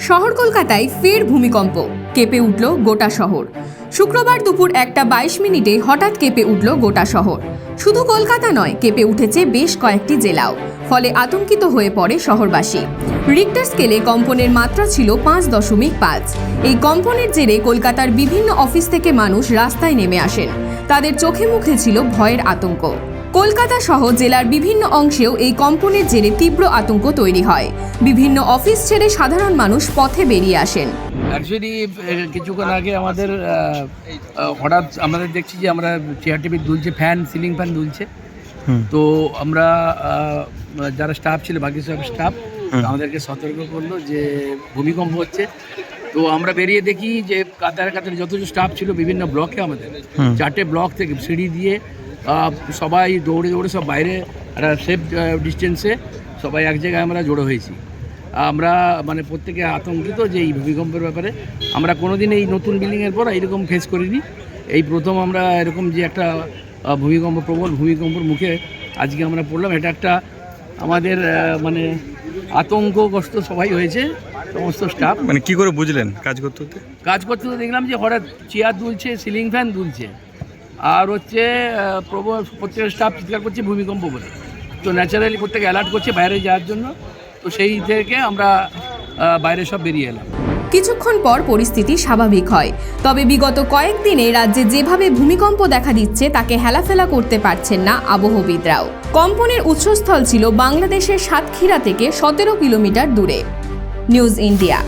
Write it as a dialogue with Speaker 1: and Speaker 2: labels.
Speaker 1: শহর কলকাতায় ফের ভূমিকম্প, কেঁপে উঠল গোটা শহর। শুক্রবার দুপুর 1:22 হঠাৎ কেঁপে উঠল গোটা শহর। শুধু কলকাতা নয়, কেঁপে উঠেছে বেশ কয়েকটি জেলাও। ফলে আতঙ্কিত হয়ে পড়ে শহরবাসী। রিক্টার স্কেলে কম্পনের মাত্রা ছিল 5.5। এই কম্পনের জেরে কলকাতার বিভিন্ন অফিস থেকে মানুষ রাস্তায় নেমে আসেন। তাদের চোখে মুখে ছিল ভয়ের আতঙ্ক। কলকাতা সহ জেলার বিভিন্ন অংশেও এই কম্পনের জেরে তীব্র আতঙ্ক তৈরি হয়। বিভিন্ন অফিস ছেড়ে সাধারণ মানুষ পথে বেরিয়ে আসেন।
Speaker 2: অ্যাকচুয়ালি কিছুক্ষণ আগে আমাদের হঠাৎ আমাদের দেখছি যে আমরা চেয়ার টেবিল দুলছে, ফ্যান, সিলিং ফ্যান দুলছে। তো আমরা যারা স্টাফ ছিল, বাকি সব স্টাফ আমাদেরকে সতর্ক করলো যে ভূমিকম্প হচ্ছে। তো আমরা বেরিয়ে দেখি যে কাতার কাতার যত স্টাফ ছিল বিভিন্ন ব্লকে, আমাদের 4টে ব্লক থেকে সিঁড়ি দিয়ে সবাই দৌড়ে দৌড়ে সব বাইরে একটা সেফ ডিস্টেন্সে সবাই এক জায়গায় আমরা জড়ো হয়েছি। আমরা মানে প্রত্যেকে আতঙ্কিত যে এই ভূমিকম্পের ব্যাপারে। আমরা কোনোদিন এই নতুন বিল্ডিংয়ের পর এইরকম ফেস করিনি। এই প্রথম আমরা এরকম যে একটা প্রবল ভূমিকম্পের মুখে আজকে আমরা পড়লাম। এটা একটা আমাদের মানে আতঙ্কগ্রস্ত সবাই হয়েছে, সমস্ত স্টাফ।
Speaker 3: মানে কি করে বুঝলেন কাজ করতে
Speaker 2: দেখলাম যে হঠাৎ চেয়ার দুলছে, সিলিং ফ্যান দুলছে, আর হচ্ছে প্রত্যেকের স্টাফ চিৎকার করছে ভূমিকম্প বলে। তো ন্যাচারালি প্রত্যেকে অ্যালার্ট করছে বাইরে যাওয়ার জন্য। তো সেই থেকে আমরা বাইরে সব বেরিয়ে এলাম।
Speaker 1: কিছুক্ষণ পর পরিস্থিতি স্বাভাবিক হয়। তবে বিগত কয়েকদিনে রাজ্যে যেভাবে ভূমিকম্প দেখা দিচ্ছে তাকে হেলাফেলা করতে পারছেন না আবহবিদরাও। কম্পনের উৎসস্থল ছিল বাংলাদেশের সাতক্ষীরা থেকে 17 কিলোমিটার দূরে। News India.